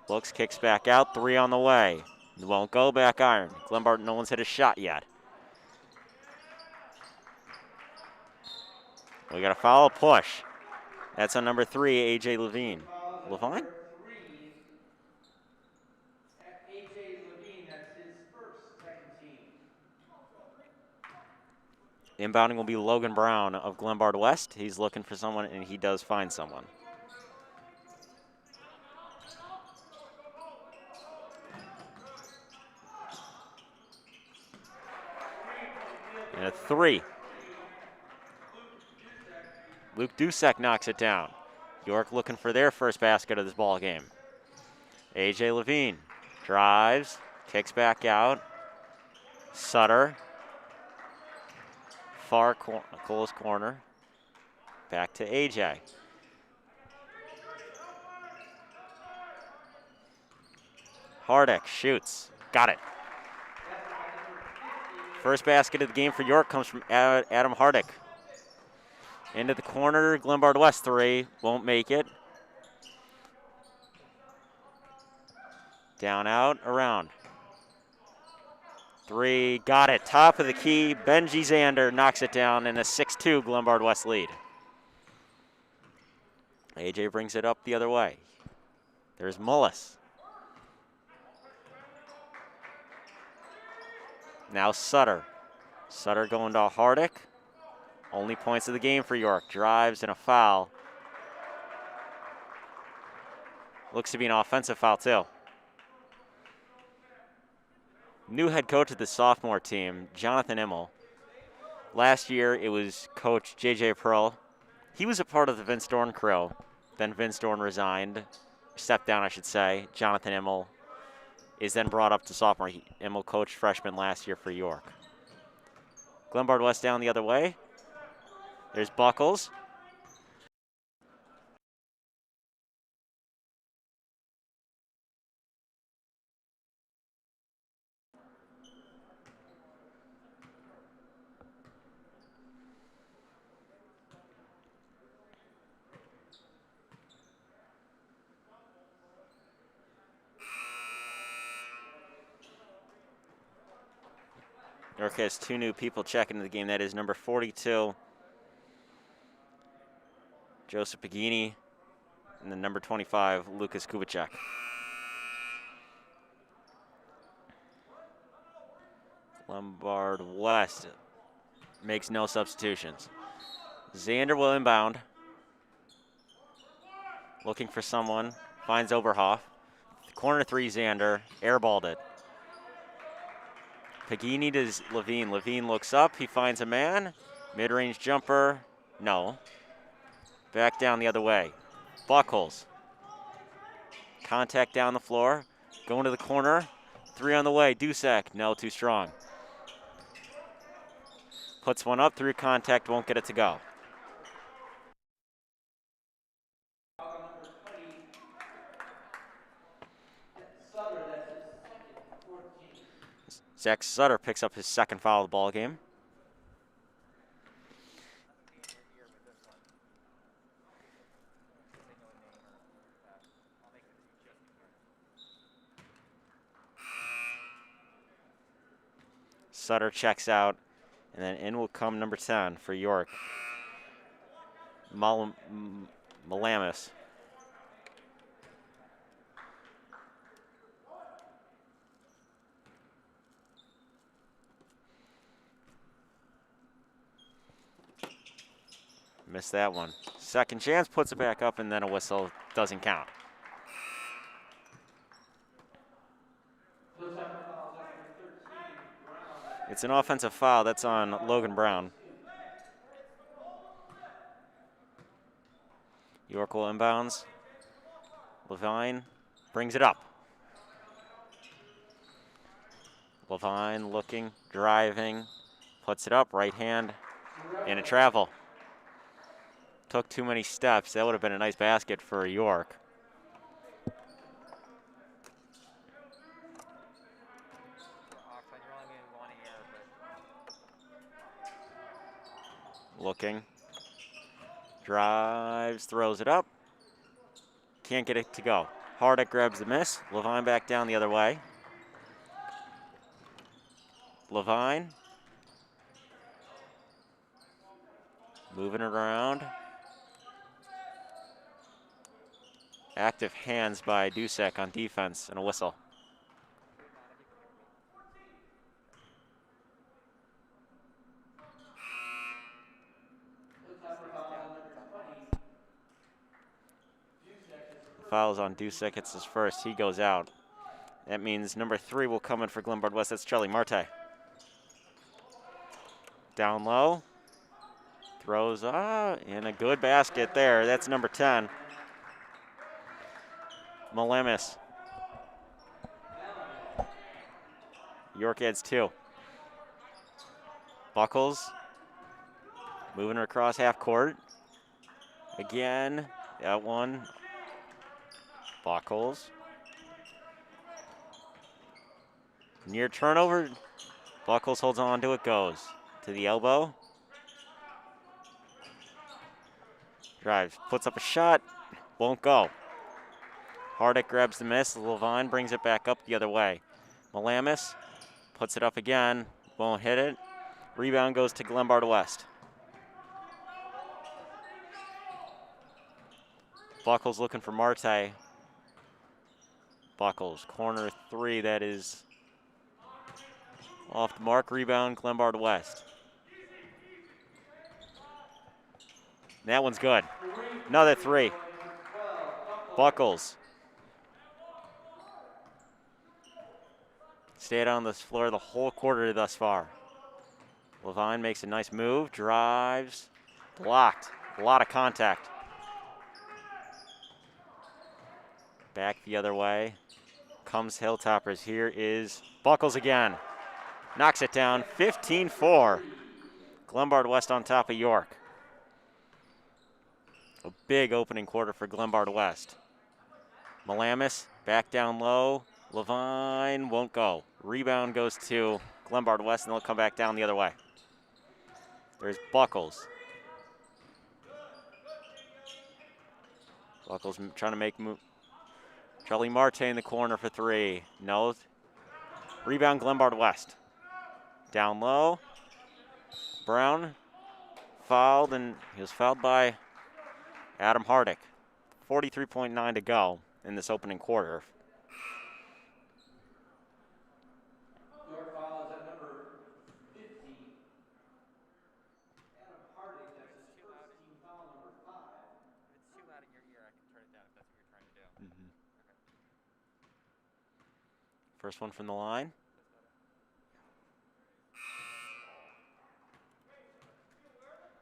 Looks, kicks back out, 3 on the way. Won't go, back iron. Glenbard, no one's hit a shot yet. We got a foul push. That's on number 3, A.J. Levine. Levine? Inbounding will be Logan Brown of Glenbard West. He's looking for someone, and he does find someone. And a 3. Luke Dusek knocks it down. York looking for their first basket of this ball game. A.J. Levine drives, kicks back out. Sutter, far close corner. Back to A.J. Hardick shoots, got it. First basket of the game for York comes from Adam Hardick. Into the corner, Glenbard West 3, won't make it. Down, out, around. 3, got it, top of the key. Benji Zander knocks it down in a 6-2 Glenbard West lead. AJ brings it up the other way. There's Mullis. Now Sutter. Sutter going to Hardick. Only points of the game for York. Drives and a foul. Looks to be an offensive foul too. New head coach of the sophomore team, Jonathan Immel. Last year it was coach J.J. Pearl. He was a part of the Vince Dorn crew. Then Vince Dorn resigned, stepped down I should say. Jonathan Immel is then brought up to sophomore. Immel coached freshman last year for York. Glenbard West down the other way. There's Buckles. York has 2 new people checking into the game. That is number 42, Joseph Pagini, and then number 25, Lucas Kubicek. Glenbard West makes no substitutions. Zander will inbound. Looking for someone, finds Oberhoff. Corner 3, Zander, airballed it. Pagini to Levine. Levine looks up, he finds a man. Mid-range jumper, no. Back down the other way. Buckles. Contact down the floor. Going to the corner. 3 on the way. Dusek, no, too strong. Puts one up through contact, won't get it to go. Zach Sutter picks up his second foul of the ball game. Sutter checks out, and then in will come number 10 for York, Malamis. Missed that one. Second chance, puts it back up, and then a whistle doesn't count. It's an offensive foul. That's on Logan Brown. York will inbounds. Levine brings it up. Levine looking, driving, puts it up, right hand, and a travel. Took too many steps. That would have been a nice basket for York. Looking, drives, throws it up. Can't get it to go. Hardick grabs the miss. Levine back down the other way. Levine. Moving it around. Active hands by Dusek on defense and a whistle. Fouls on Dusek. It's his first. He goes out. That means number 3 will come in for Glenbard West. That's Charlie Marte. Down low. Throws in a good basket there. That's number 10. Malamis. York adds 2. Buckles. Moving her across half court. Again. That one. Buckles. Near turnover. Buckles holds on to it. Goes to the elbow. Drives. Puts up a shot. Won't go. Hardick grabs the miss. Levine brings it back up the other way. Malamis puts it up again. Won't hit it. Rebound goes to Glenbard West. Buckles looking for Marte. Buckles, corner 3, that is off the mark. Rebound, Glenbard West. That one's good. Another 3. Buckles. Stayed on this floor the whole quarter thus far. Levine makes a nice move, drives, blocked. A lot of contact. Back the other way. Comes Hilltoppers. Here is Buckles again. Knocks it down, 15-4. Glenbard West on top of York. A big opening quarter for Glenbard West. Malamis back down low. Levine won't go. Rebound goes to Glenbard West, and they'll come back down the other way. There's Buckles. Buckles trying to make move. Charlie Marte in the corner for 3. No. Rebound, Glenbard West. Down low. Brown fouled, and he was fouled by Adam Hardick. 43.9 to go in this opening quarter. Your foul is at number 50. Adam Hardick, that's his first team foul, number 5. If it's too loud in your ear, I can turn it down if that's what you're trying to do. Mm-hmm. Okay. First one from the line.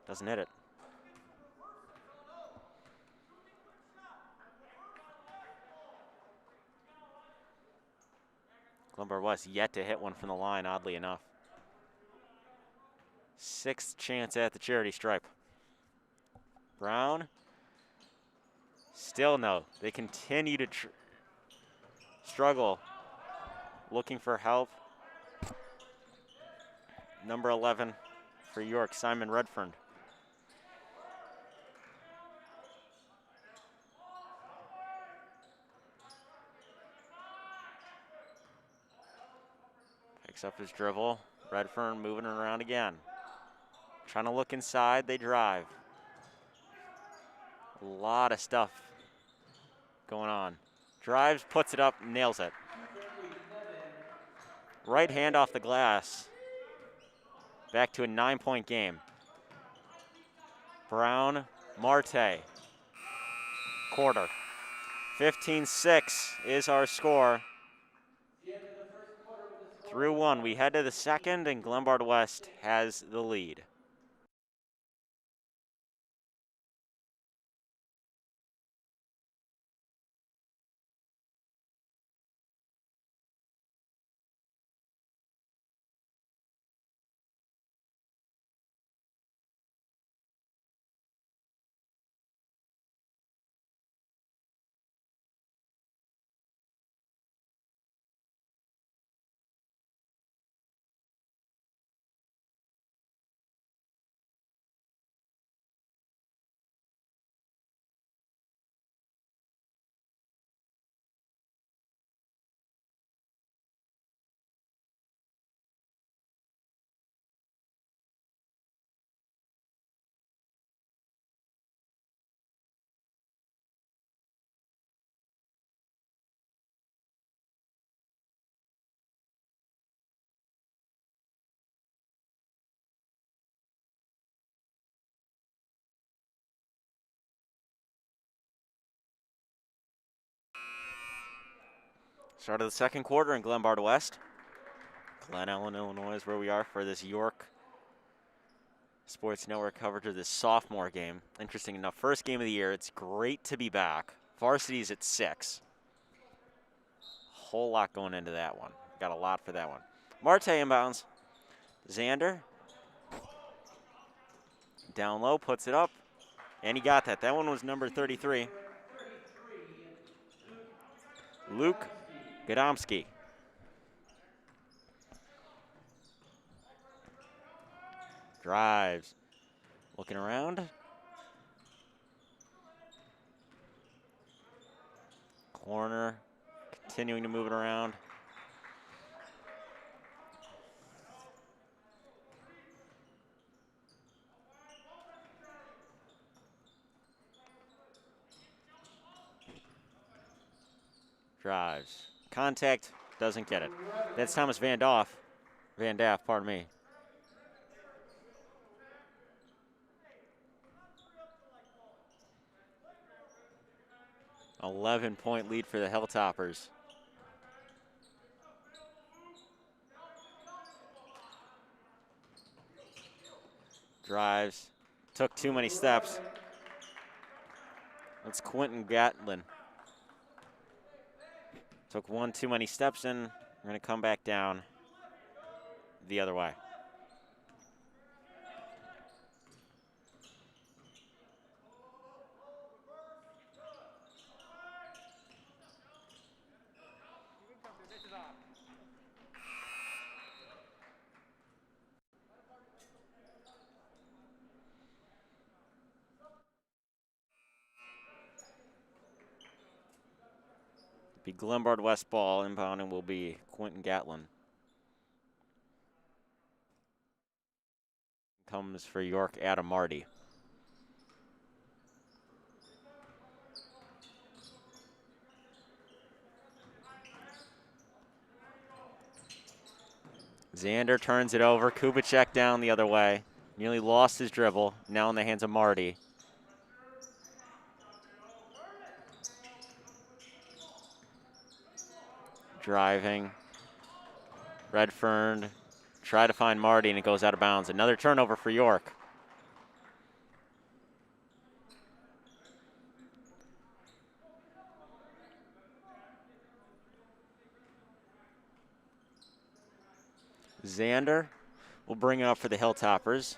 Doesn't hit it. Glenbard West yet to hit one from the line, oddly enough. 6th chance at the charity stripe. Brown. Still no. They continue to struggle. Looking for help. Number 11 for York, Simon Redfern. Picks up his dribble. Redfern moving around again. Trying to look inside, they drive. A lot of stuff going on. Drives, puts it up, nails it. Right hand off the glass. Back to a 9-point game. Brown, Marte. Quarter. 15-6 is our score. Through 1, we head to the second, and Glenbard West has the lead. Start of the second quarter in Glenbard West. Glen Ellen, Illinois is where we are for this York Sports Network coverage of this sophomore game. Interesting enough, first game of the year. It's great to be back. Varsity's at 6. Whole lot going into that one. Got a lot for that one. Marte inbounds. Xander. Down low, puts it up. And he got that. That one was number 33. Luke Gadomski. Drives. Looking around. Corner. Continuing to move it around. Drives. Contact. Doesn't get it. That's Thomas Van Daff, pardon me. 11-point lead for the Hilltoppers. Drives. Took too many steps. That's Quentin Gatlin. Took one too many steps and we're going to come back down the other way. Be Glenbard West ball. Inbounding will be Quentin Gatlin. Comes for York, Adam Marty. Xander turns it over. Kubicek down the other way. Nearly lost his dribble. Now in the hands of Marty. Driving. Redfern. Try to find Marty and it goes out of bounds. Another turnover for York. Xander will bring it up for the Hilltoppers.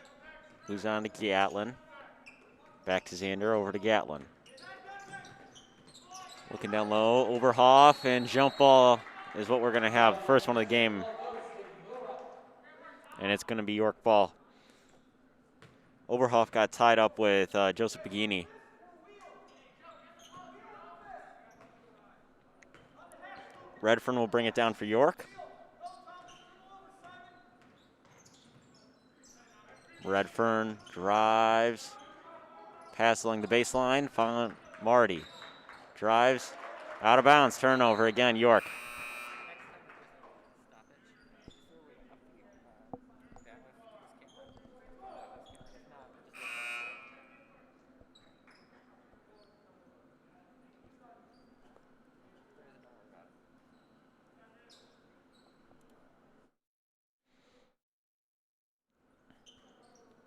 Who's on to Gatlin. Back to Xander, over to Gatlin. Looking down low, Oberhoff, and jump ball is what we're going to have. First one of the game. And it's going to be York ball. Oberhoff got tied up with Joseph Pagini. Redfern will bring it down for York. Redfern drives. Pass along the baseline. Found Marty. Drives. Out of bounds. Turnover again, York.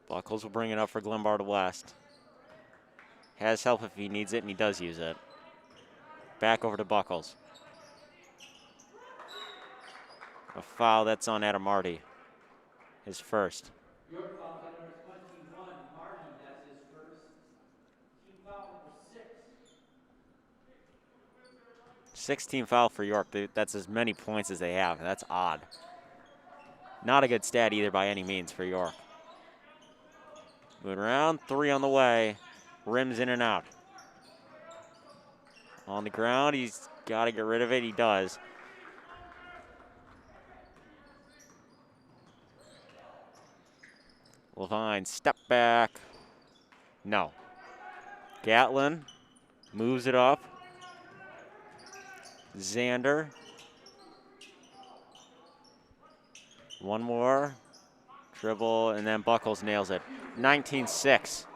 Buckles will bring it up for Glenbard West. Has help if he needs it, and he does use it. Back over to Buckles. A foul, that's on Adam Marty. His first. Your foul by number 21, Marty, that's his first. Team foul number 6. 16 foul for York. That's as many points as they have. That's odd. Not a good stat either by any means for York. Moving around, 3 on the way. Rims in and out. On the ground, he's got to get rid of it. He does. Levine, step back. No. Gatlin moves it up. Xander. One more. Dribble, and then Buckles nails it. 19-6.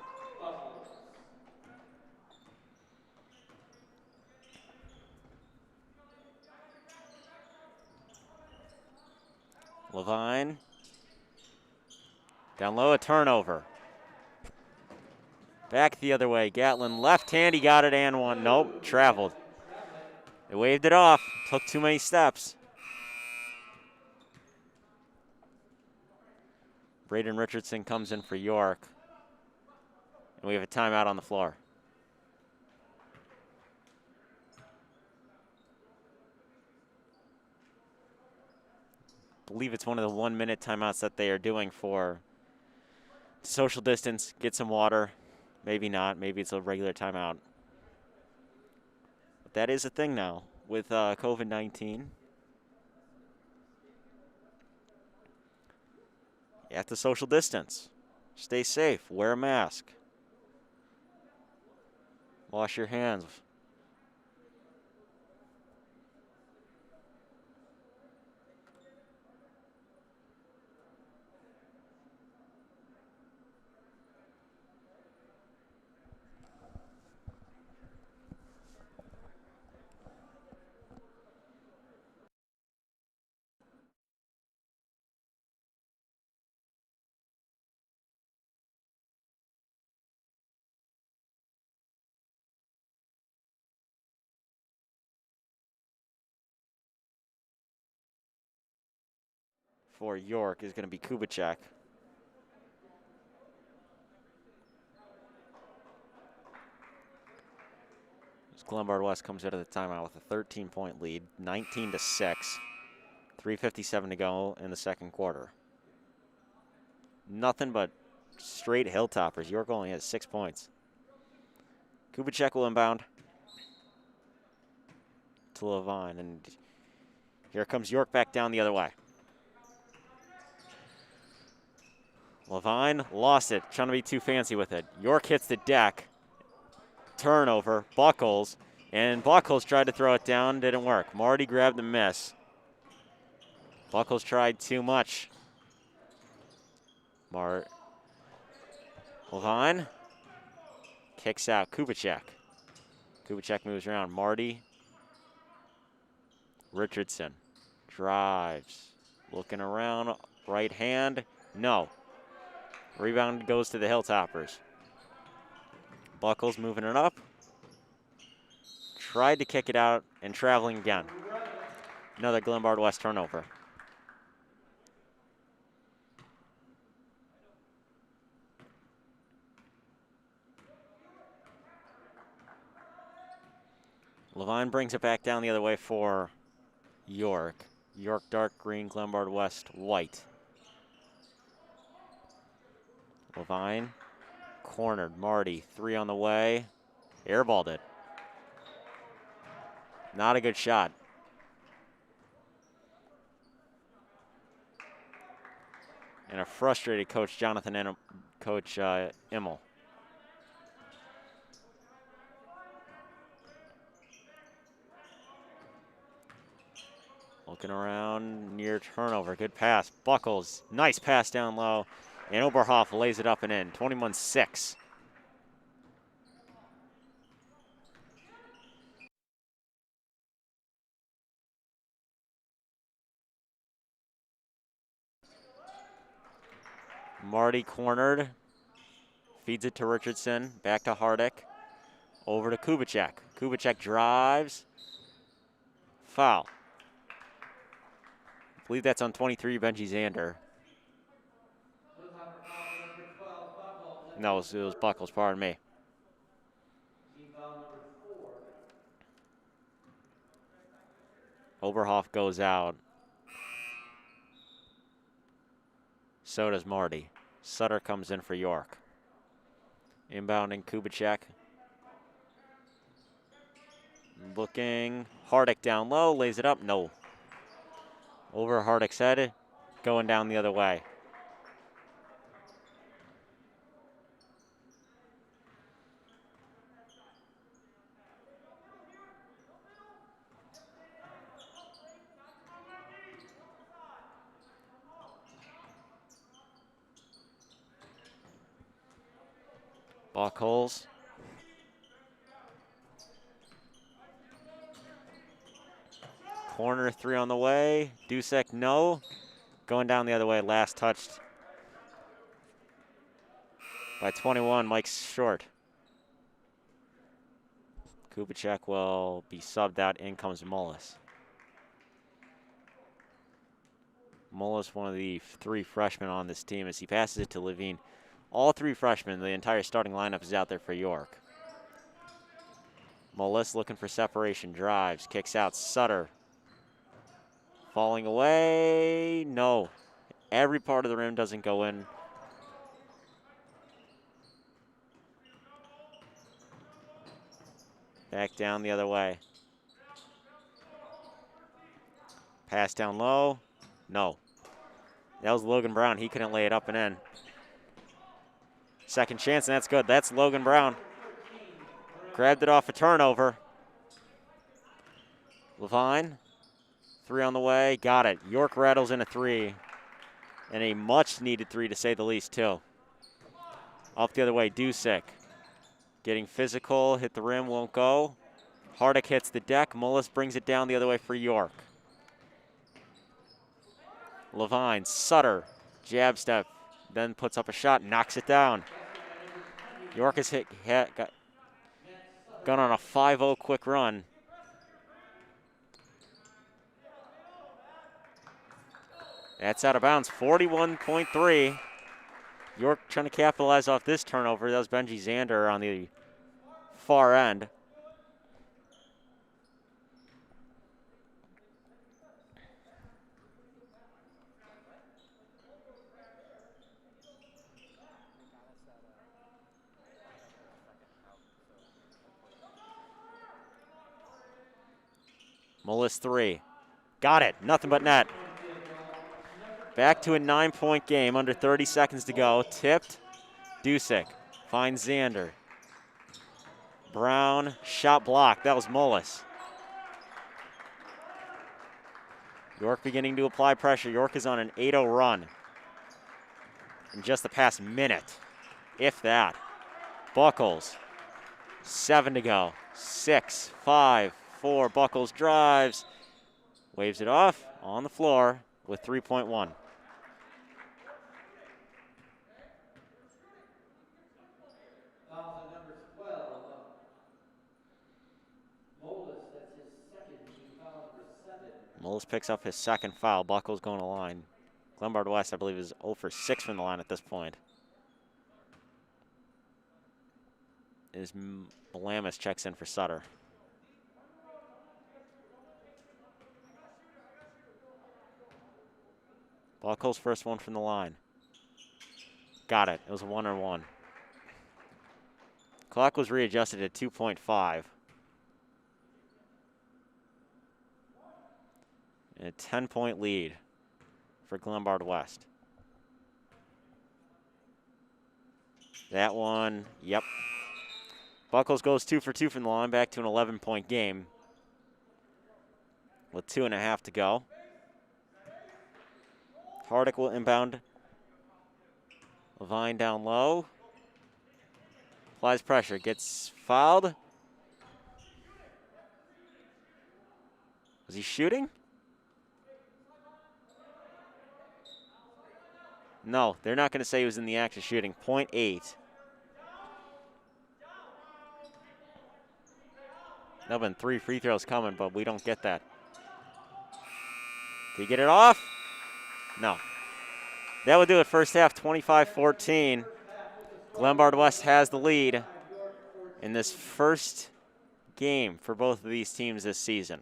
Levine. Down low, a turnover. Back the other way. Gatlin left hand, he got it and one. Nope, traveled. They waved it off. Took too many steps. Braden Richardson comes in for York. And we have a timeout on the floor. I believe it's one of the 1 minute timeouts that they are doing for social distance, get some water. Maybe not. Maybe it's a regular timeout. But that is a thing now with COVID-19. You have to social distance. Stay safe. Wear a mask. Wash your hands. For York is going to be Kubicek. As Glenbard West comes out of the timeout with a 13-point lead, 19-6. 3:57 to go in the second quarter. Nothing but straight hilltoppers. York only has 6 points. Kubicek will inbound to Levine, and here comes York back down the other way. Levine lost it, trying to be too fancy with it. York hits the deck. Turnover, Buckles, and Buckles tried to throw it down, didn't work. Marty grabbed the miss. Buckles tried too much. Levine kicks out Kubicek. Kubicek moves around. Marty. Richardson drives. Looking around. Right hand. No. Rebound goes to the Hilltoppers. Buckles moving it up. Tried to kick it out and traveling again. Another Glenbard West turnover. Levine brings it back down the other way for York. York dark green, Glenbard West white. Levine cornered. Marty, 3 on the way. Airballed it. Not a good shot. And a frustrated coach, Coach Immel. Looking around, near turnover. Good pass. Buckles, nice pass down low. And Oberhoff lays it up and in. 21-6. Marty cornered. Feeds it to Richardson. Back to Hardick. Over to Kubicek. Kubicek drives. Foul. I believe that's on 23, Benji Zander. No, it was Buckles, pardon me. Team foul number 4. Oberhoff goes out. So does Marty. Sutter comes in for York. Inbounding Kubicek. Looking. Hardick down low, lays it up. No. Over Hardick's head, going down the other way. Buckles. Corner 3 on the way. Dusek, no. Going down the other way, last touched by 21, Mike Short. Kubicek will be subbed out. In comes Mullis. Mullis, one of the 3 freshmen on this team, as he passes it to Levine. All 3 freshmen, the entire starting lineup is out there for York. Mullis looking for separation, drives, kicks out, Sutter. Falling away, no. Every part of the rim doesn't go in. Back down the other way. Pass down low, no. That was Logan Brown, he couldn't lay it up and in. Second chance, and that's good. That's Logan Brown. Grabbed it off a turnover. Levine, 3 on the way, got it. York rattles in a 3. And a much needed 3 to say the least too. Off the other way, Dusick. Getting physical, hit the rim, won't go. Hardick hits the deck, Mullis brings it down the other way for York. Levine, Sutter, jab step, then puts up a shot, knocks it down. York has gone on a 5-0 quick run. That's out of bounds, 41.3. York trying to capitalize off this turnover. That was Benji Zander on the far end. Mullis 3. Got it. Nothing but net. Back to a 9-point game. Under 30 seconds to go. Tipped. Dusick finds Zander. Brown. Shot blocked. That was Mullis. York beginning to apply pressure. York is on an 8-0 run in just the past minute, if that. Buckles. 7 to go. 6, 5, 4. Buckles drives. Waves it off on the floor with 3.1. Fouls on number 12. Moldus, that's his second team foul, number 7. Mullis picks up his second foul. Buckles going to line. Glenbard West, I believe, is 0 for 6 from the line at this point. As Malamis checks in for Sutter. Buckles first one from the line. Got it. It was a 1-on-1. Clock was readjusted at 2.5. And a 10-point lead for Glenbard West. That one, yep. Buckles goes 2 for 2 from the line, back to an 11-point game with 2.5 to go. Hardick will inbound. Levine down low. Applies pressure, gets fouled. Was he shooting? No, they're not going to say he was in the act of shooting. 0.8. There have been 3 free throws coming, but we don't get that. Did he get it off? No. That would do it first half, 25-14. Glenbard West has the lead in this first game for both of these teams this season.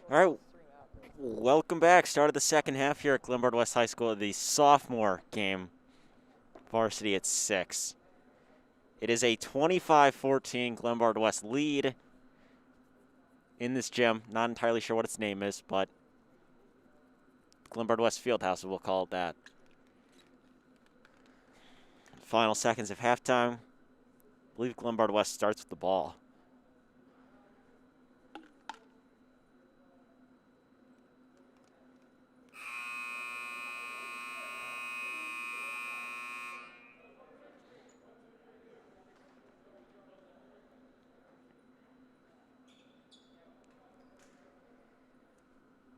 All right, welcome back. Start of the second half here at Glenbard West High School. The sophomore game, varsity at 6. It is a 25-14 Glenbard West lead in this gym. Not entirely sure what its name is, but Glenbard West Fieldhouse, we'll call it that. Final seconds of halftime. I believe Glenbard West starts with the ball.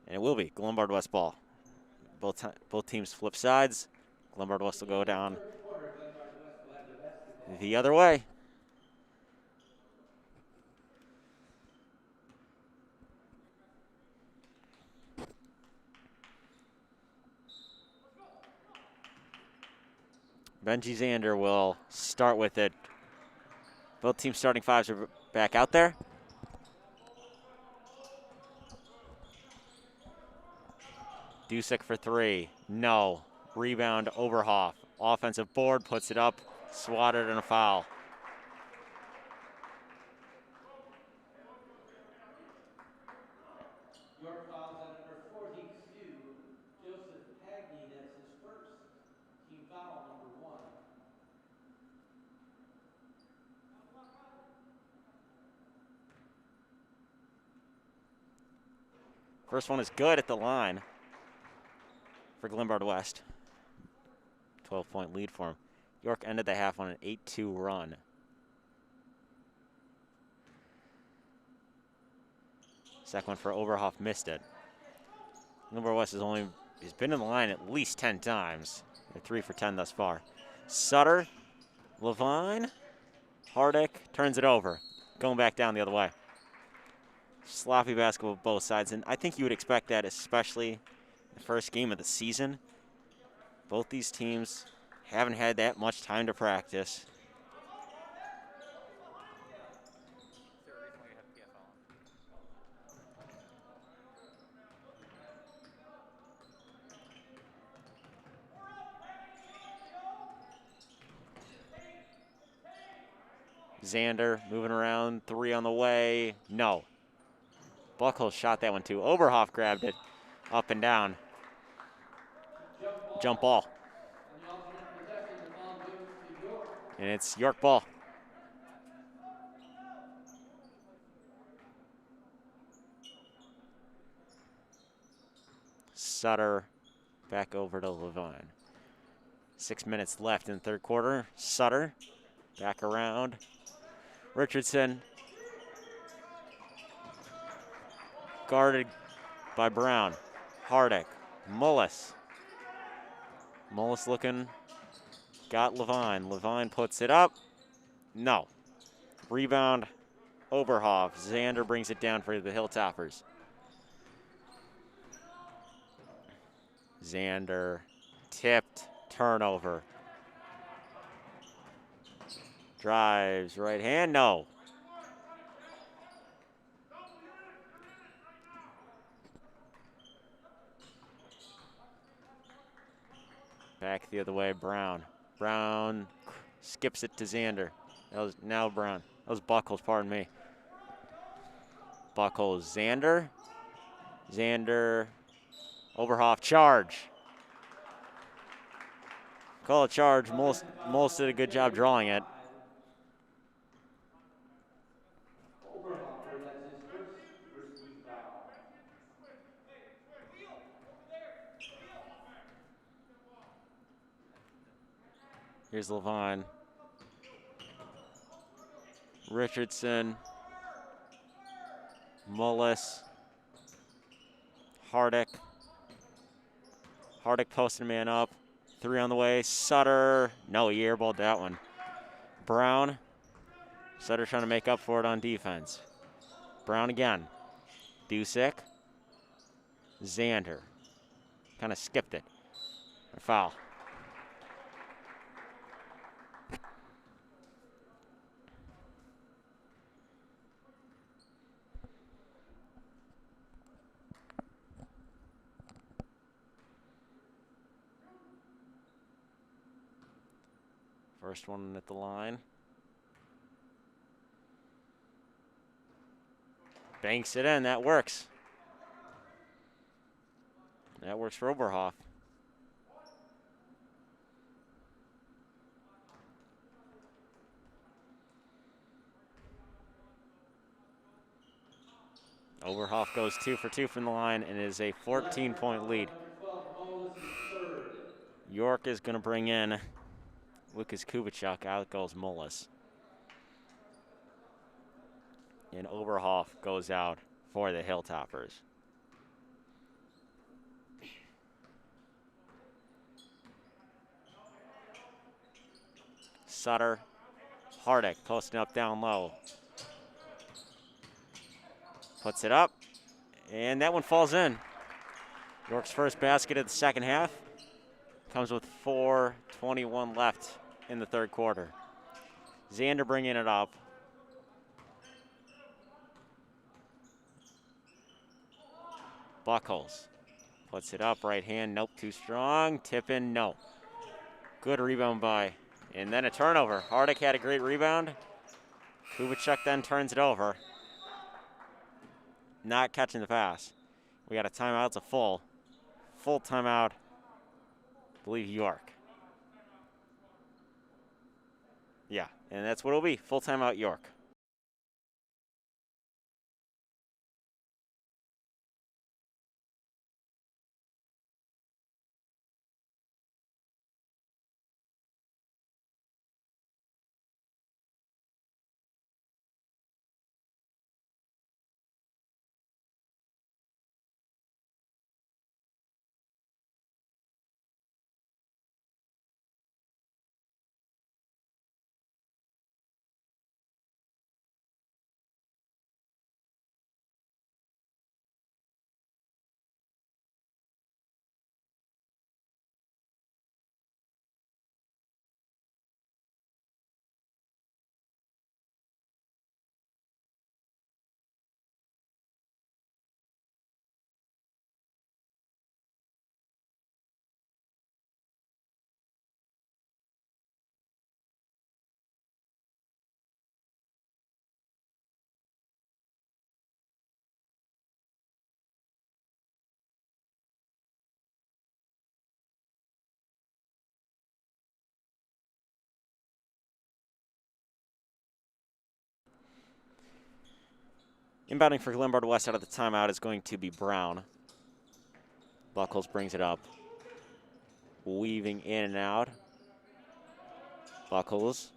And it will be Glenbard West ball. Both teams flip sides. Glenbard West will go down the other way. Benji Zander will start with it. Both teams starting fives are back out there. Dusick for 3. No. Rebound Overhoff. Offensive board, puts it up, swatted and a foul. York fouls on number 42, Joseph Pagney. That's his first. Team foul number 1. First one is good at the line for Glenbard West. 12-point lead for him. York ended the half on an 8-2 run. Second one for Overhoff, missed it. Glenbard West he's been in the line at least 10 times. They're 3 for 10 thus far. Sutter, Levine, Hardick turns it over. Going back down the other way. Sloppy basketball both sides, and I think you would expect that, especially the first game of the season. Both these teams haven't had that much time to practice. Is there a reason why you have PFL on? Zander moving around, 3 on the way. No. Buckles shot that one too. Oberhoff grabbed it up and down. Jump ball. On the alternate possession, the ball goes to York. And it's York ball. Sutter back over to Levine. 6 minutes left in the third quarter. Sutter back around. Richardson guarded by Brown. Hardick. Mullis. Mullis looking. Got Levine. Levine puts it up. No. Rebound. Oberhoff. Zander brings it down for the Hilltoppers. Zander tipped. Turnover. Drives. Right hand. No. Back the other way, Brown. Brown skips it to Zander. That was now Brown. That was Buckles, pardon me. Buckles, Zander. Zander, Overhoff, charge. Call a charge. Mullis did a good job drawing it. Oberhofer, that's his first team foul. Here's Levine. Richardson. Mullis. Hardick. Hardick posting a man up. 3 on the way. Sutter. No, he airballed that one. Brown. Sutter trying to make up for it on defense. Brown again. Dusick. Zander. Kind of skipped it. A foul. First one at the line. Banks it in. That works. That works for Oberhoff. Oberhoff goes 2 for 2 from the line and is a 14-point lead. Number 12, Molis is third. York is going to bring in Lucas Kubachuk. Out goes Mullis. And Oberhoff goes out for the Hilltoppers. Sutter, Hardick posting up down low. Puts it up, and that one falls in. York's first basket of the second half comes with 4:21 left in the third quarter. Zander bringing it up. Buckles puts it up, right hand, nope, too strong. Tip in, no. Good rebound by, and then a turnover. Hardick had a great rebound. Kubachuk then turns it over. Not catching the pass. We got a timeout. It's a full timeout. I believe York. Yeah, and that's what it'll be. Full timeout York. Inbounding for Glenbard West out of the timeout is going to be Brown. Buckles brings it up. Weaving in and out. Buckles.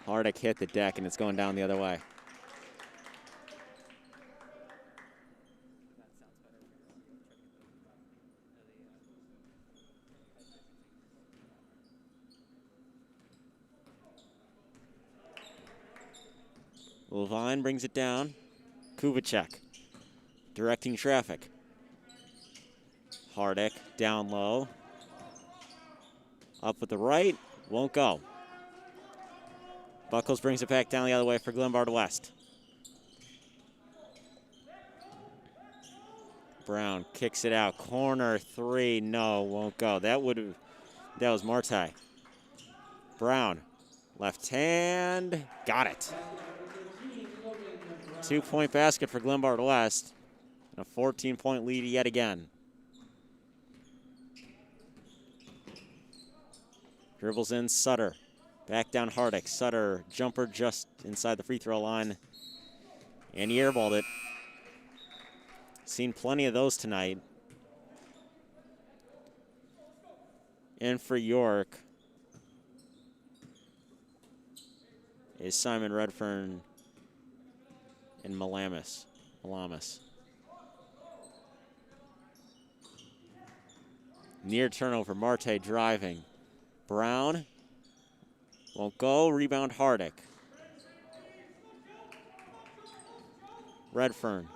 Hardick hit the deck and it's going down the other way. Levine brings it down. Kubachuk directing traffic. Hardick down low. Up with the right, won't go. Buckles brings it back down the other way for Glenbard West. Brown kicks it out. Corner three, no, won't go. That was Marti. Brown, left hand, got it. 2-point basket for Glenbard West. And a 14-point lead yet again. Dribbles in Sutter. Back down Hardick. Sutter, jumper just inside the free throw line. And he airballed it. Seen plenty of those tonight. And for York is Simon Redfern and Malamis. Near turnover, Marte driving. Brown won't go, rebound Hardick. Redfern.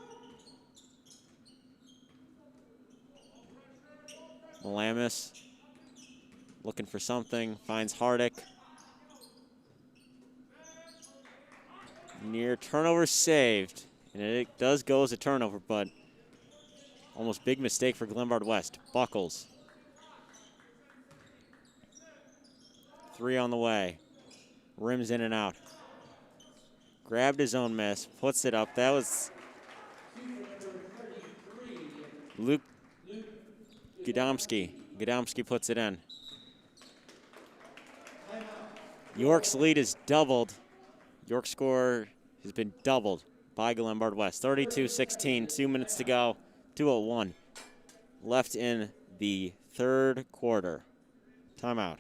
Malamis looking for something, finds Hardick. Near turnover saved. And it does go as a turnover, but Almost big mistake for Glenbard West. Buckles. 3 on the way. Rims in and out. Grabbed his own miss, puts it up. That was Luke Gadomski. Gadomski puts it in. York's lead is doubled. York's score has been doubled by Glenbard West. 32-16, 2 minutes to go, 2:01 left in the third quarter. Timeout.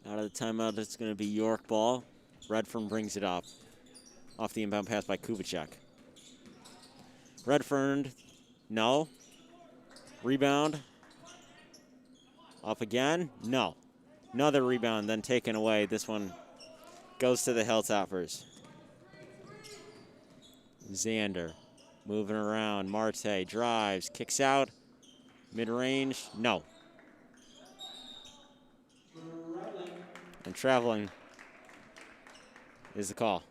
Out of the timeout, it's going to be York ball. Redfern brings it up. Off the inbound pass by Kubicek. Redfern, no. Rebound. Up again, no. Another rebound, then taken away. This one goes to the Hilltoppers. Xander moving around. Marte drives, kicks out. Mid-range, no. And traveling is the call.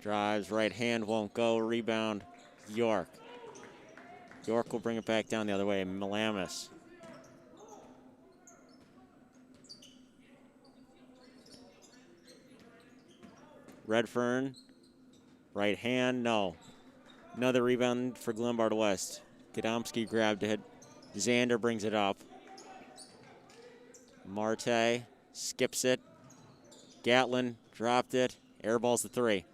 Drives, right hand won't go. Rebound, York. York will bring it back down the other way. Malamis. Redfern, right hand, no. Another rebound for Glenbard West. Gadomski grabbed it. Xander brings it up. Marte skips it. Gatlin dropped it. Airballs the 3.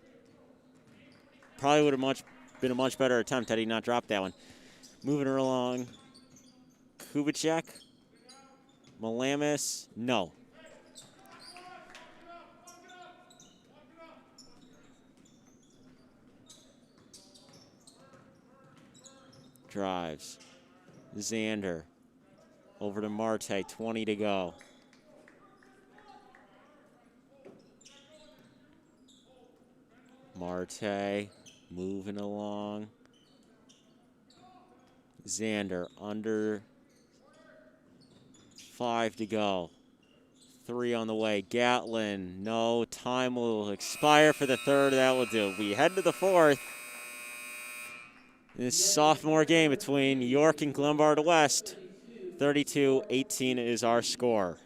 Probably would have been a much better attempt had he not dropped that one. Moving her along. Kubicek. Malamis. No. Drives. Xander. Over to Marte. 20 to go. Marte. Moving along. Xander under 5 to go. 3 on the way. Gatlin, no. Time will expire for the third. That will do. We head to the fourth. This sophomore game between York and Glenbard West. 32-18 is our score.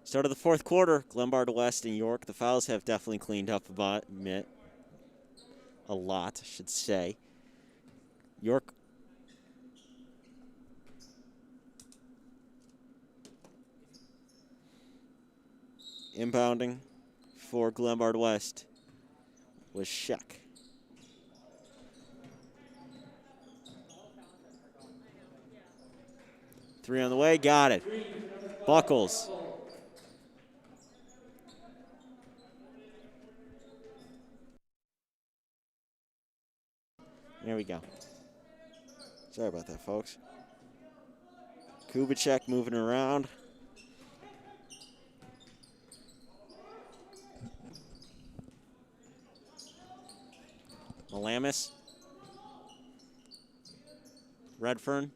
Start of the fourth quarter, Glenbard West and York. The fouls have definitely cleaned up a lot, I should say. York inbounding for Glenbard West was Sheck. Three on the way, got it. Buckles. There we go. Sorry about that, folks. Kubicek moving around. Malamis. Redfern.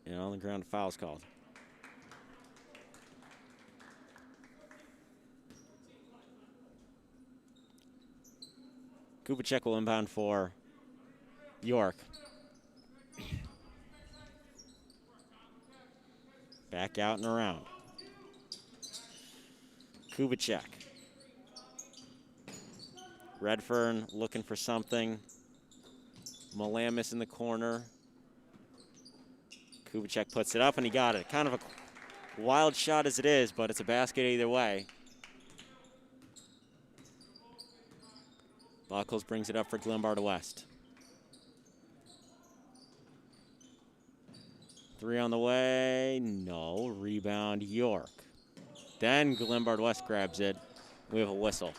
And on the ground, foul's called. Kubicek will inbound for York. Back out and around. Kubicek. Redfern looking for something. Malamis in the corner. Kubicek puts it up and he got it. Kind of a wild shot as it is, but it's a basket either way. Buckles brings it up for Glenbard West. Three on the way, no, rebound York. Then Glenbard West grabs it. We have a whistle.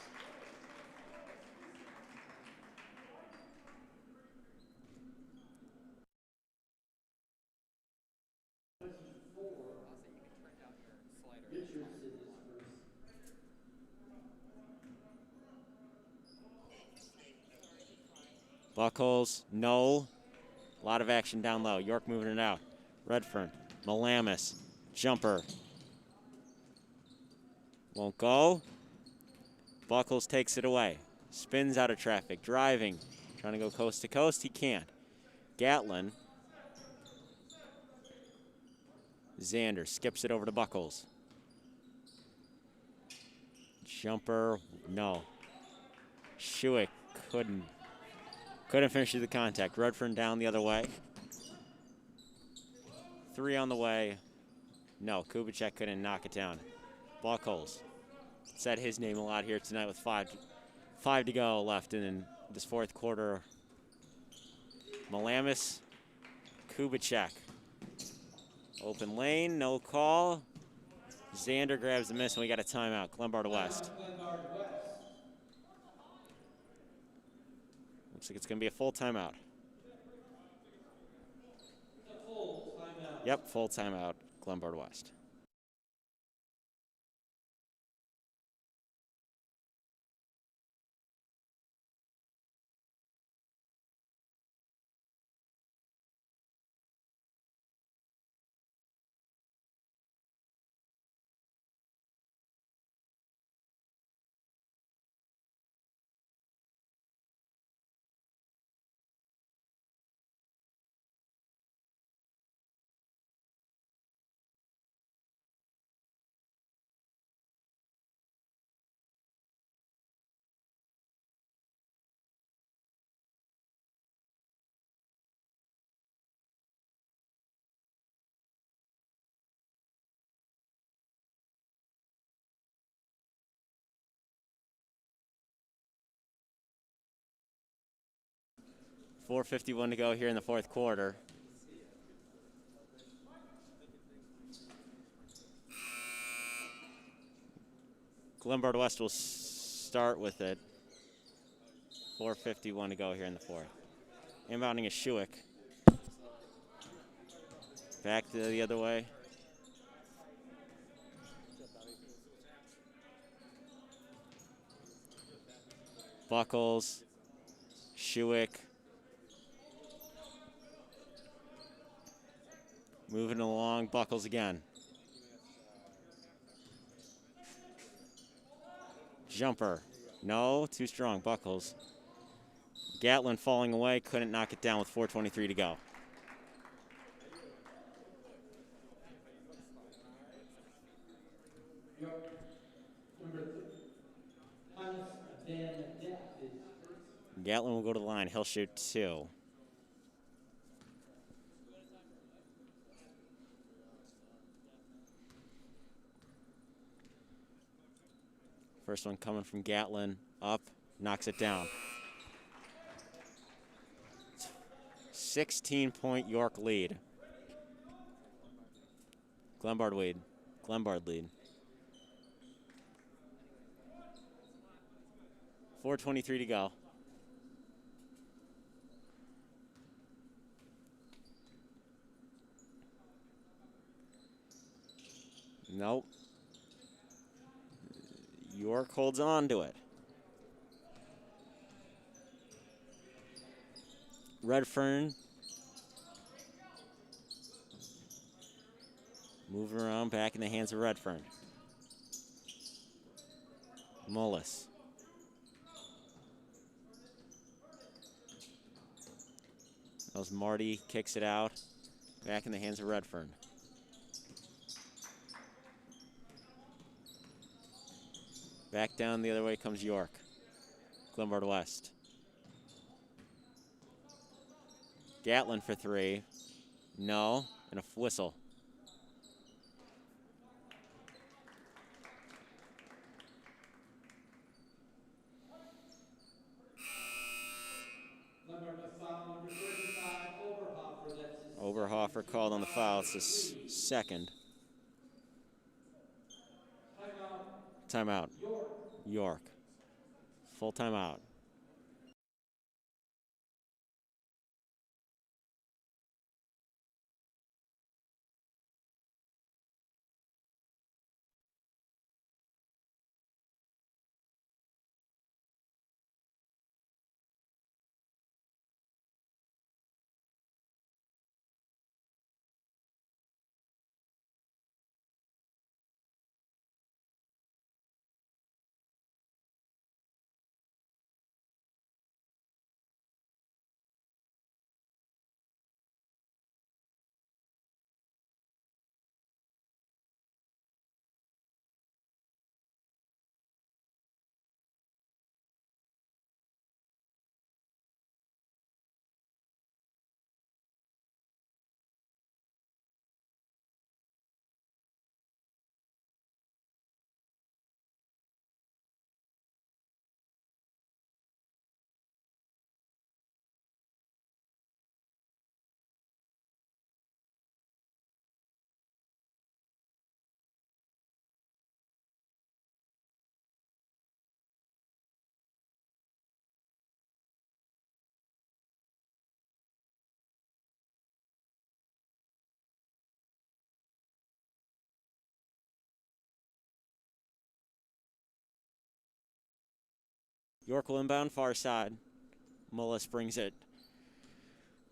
Buckles, no. A lot of action down low. York moving it out. Redfern, Malamis, jumper. Won't go. Buckles takes it away. Spins out of traffic, driving. Trying to go coast to coast, he can't. Gatlin. Xander skips it over to Buckles. Jumper, no. Schuick couldn't finish the contact. Redfern down the other way. Three on the way. No, Kubicek couldn't knock it down. Buckles. Said his name a lot here tonight with five to go left in this fourth quarter. Malamis, Kubicek. Open lane, no call. Xander grabs the miss and we got a timeout. Glenbard West. Looks like it's going to be a full timeout. Yep, full timeout, Glenbard West. .451 to go here in the fourth quarter. Glenbard West will start with it. 4:51 to go here in the fourth. Inbounding is Schuick. Back to the other way. Buckles, Schuick. Moving along, Buckles again. Jumper, no, too strong, Buckles. Gatlin falling away, couldn't knock it down with 4:23 to go. Gatlin will go to the line. He'll shoot 2. First one coming from Gatlin. Up, knocks it down. 16-point York lead. Glenbard lead. 4:23 to go. Nope. York holds on to it. Redfern moving around, back in the hands of Redfern. Mullis. As Marty kicks it out, back in the hands of Redfern. Back down the other way comes York. Glenbard West. Gatlin for 3. No, and a whistle. Oberhofer called on the foul. It's his second. Timeout. York. Full timeout. York will inbound far side. Mullis brings it.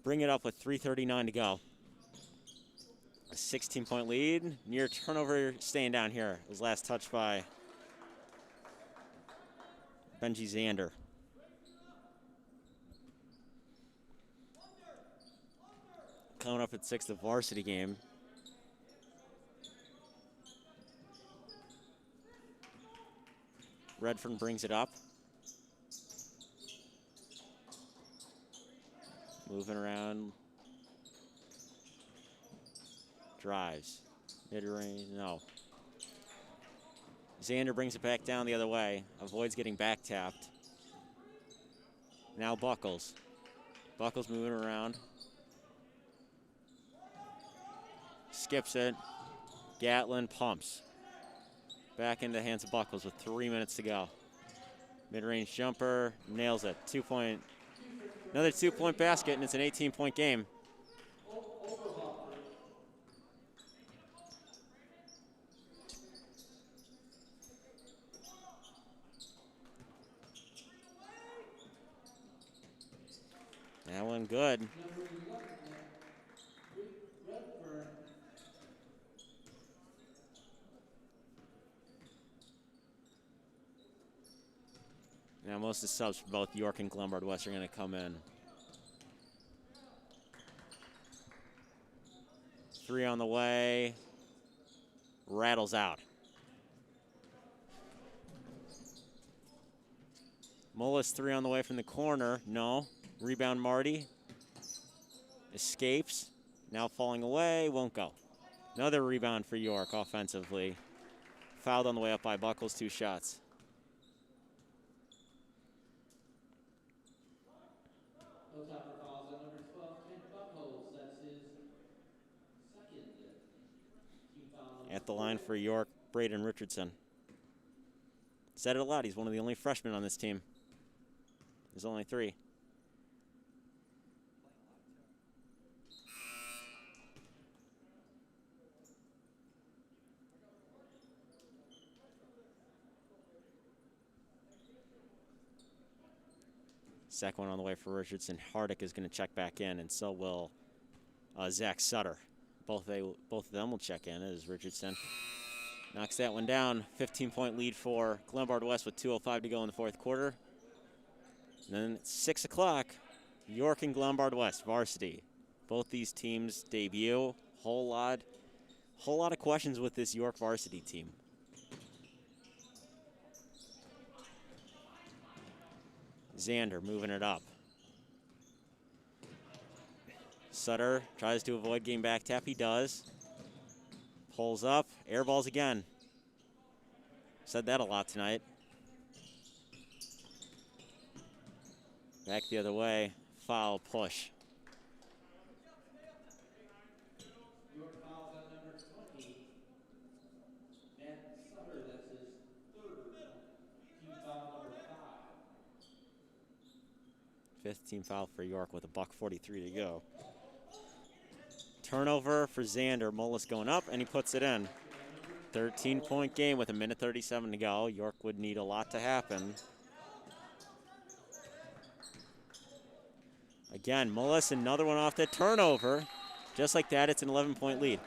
Bring it up with 3:39 to go. A 16-point lead. Near turnover staying down here. It was last touched by Benji Zander. Coming up at 6, the varsity game. Redfern brings it up. Moving around. Drives. Mid-range, no. Zander brings it back down the other way. Avoids getting back tapped. Now Buckles. Buckles moving around. Skips it. Gatlin pumps. Back into the hands of Buckles with 3 minutes to go. Mid-range jumper, nails it. Another 2-point basket, and it's an 18-point game. That one good. Now most of the subs for both York and Glenbard West are going to come in. 3 on the way. Rattles out. Mullis 3 on the way from the corner. No. Rebound Marty. Escapes. Now falling away. Won't go. Another rebound for York offensively. Fouled on the way up by Buckles. 2 shots. No time for fouls on number 12, Kent Buckholz. That's his second. Team foul number At the line for York, Braden Richardson. Said it a lot. He's one of the only freshmen on this team. There's only 3. Second one on the way for Richardson. Hardick is going to check back in, and so will Zach Sutter. Both of them will check in as Richardson knocks that one down. 15-point lead for Glenbard West with 2:05 to go in the 4th quarter. And then at 6 o'clock, York and Glenbard West varsity. Both these teams debut. Whole lot of questions with this York varsity team. Xander moving it up. Sutter tries to avoid game back tap. He does. Pulls up. Air balls again. Said that a lot tonight. Back the other way. Foul push. York fouls on number 20. Matt Sutter, that's his third. Team foul number 5. 5th team foul for York with $1:43 to go. Turnover for Xander. Mullis going up, and he puts it in. 13-point game with 1:37 to go. York would need a lot to happen. Again, Mullis, another one off the turnover. Just like that, it's an 11-point lead.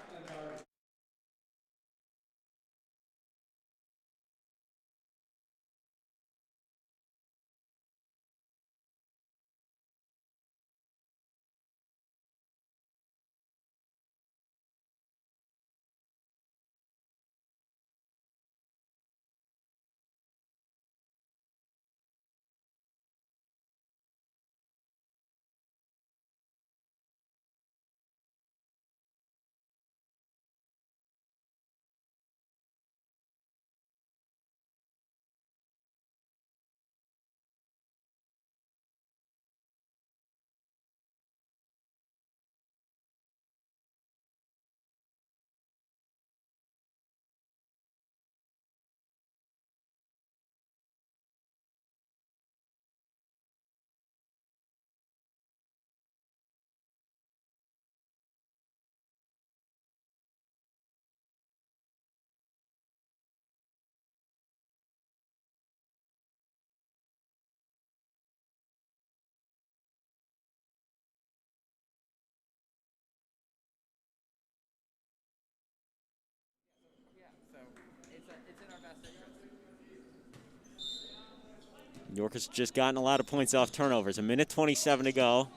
York has just gotten a lot of points off turnovers. 1:27 to go.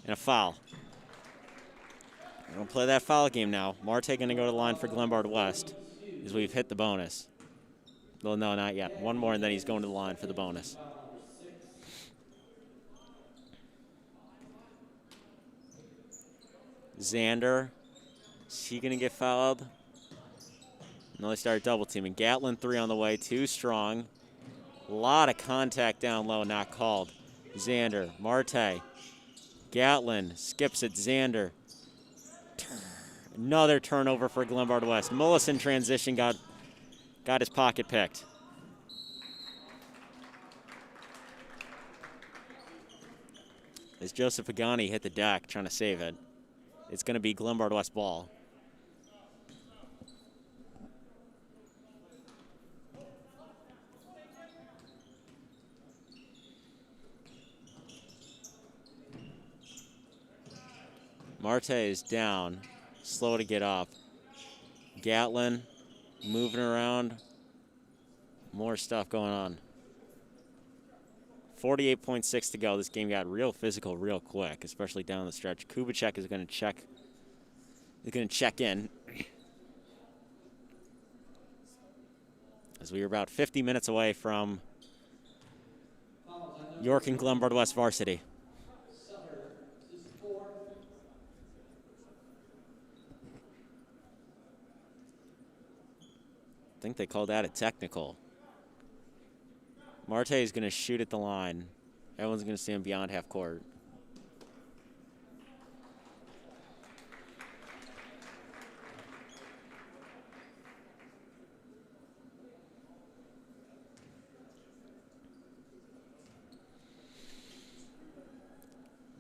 And a foul. We're going to play that foul game now. Marte going to go to the line for Glenbard West as we've hit the bonus. Well, no, not yet. One more, and then he's going to the line for the bonus. Xander. Is he going to get fouled? No, they start double teaming. Gatlin 3 on the way, 2 strong. A lot of contact down low, not called. Xander, Marte, Gatlin, skips it, Xander. Another turnover for Glenbard West. Mullis in transition got his pocket picked. As Joseph Pagani hit the deck trying to save it. It's going to be Glenbard West ball. Marte is down, slow to get up. Gatlin moving around. More stuff going on. 48.6 to go. This game got real physical real quick, especially down the stretch. Kubicek is going to check. He's going to check in. As we are about 50 minutes away from York and Glenbard West varsity. Sutter, this is 4. I think they called that a technical. Marte is going to shoot at the line. Everyone's going to see him beyond half court.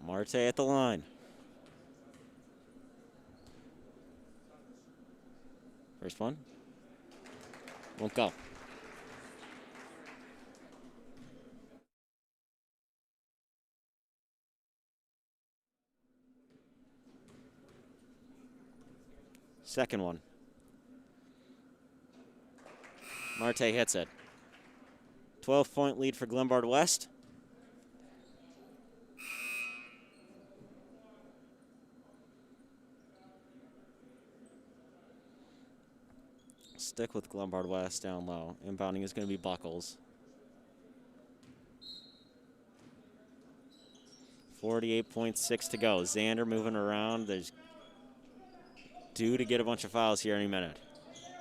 Marte at the line. First one. Won't go. Second one. Marte hits it. 12-point lead for Glenbard West. Stick with Glenbard West down low. Inbounding is going to be Buckles. 48.6 to go. Xander moving around. There's due to get a bunch of fouls here any minute.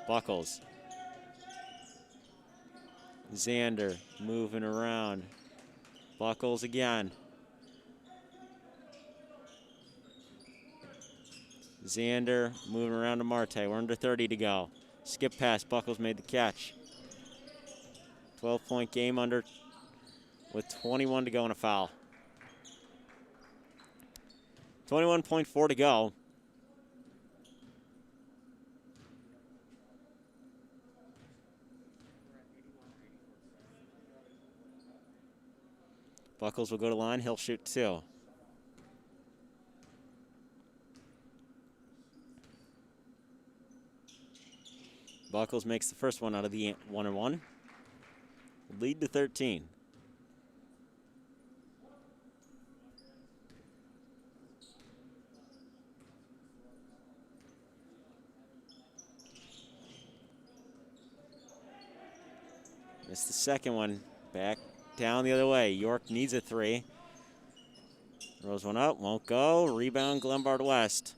Buckles. Xander moving around. Buckles again. Xander moving around to Marte. We're under 30 to go. Skip pass. Buckles made the catch. 12-point game under with 21 to go and a foul. 21.4 to go. Buckles will go to line. He'll shoot 2. Buckles makes the first one out of the 1-and-1. Lead to 13. Missed the second one. Back down the other way. York needs a 3. Throws one up. Won't go. Rebound Glenbard West.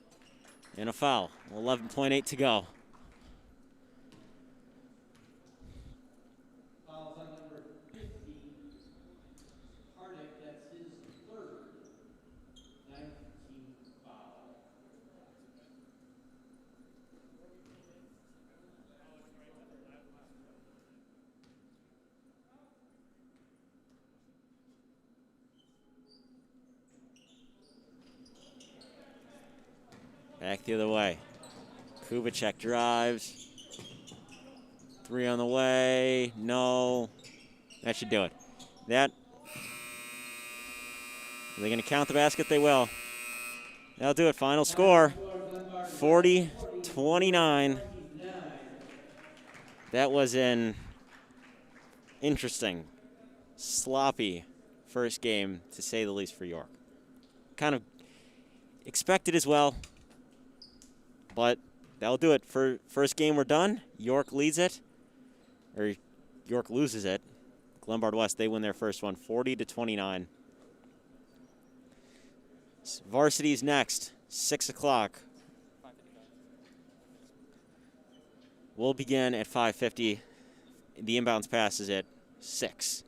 And a foul. 11.8 to go. Fouls on number 50. Hardick, that's his 3rd. 19th foul. Back the other way. Kubicek drives. 3 on the way. No. That should do it. That. Are they going to count the basket? They will. That'll do it. Final score 40-29. That was an interesting, sloppy first game, to say the least, for York. Kind of expected as well. But that'll do it. For first game, we're done. York leads it, or York loses it. Glenbard West, they win their first one, 40-29. Varsity's next, 6 o'clock. We'll begin at 5:50. The inbounds pass is at 6.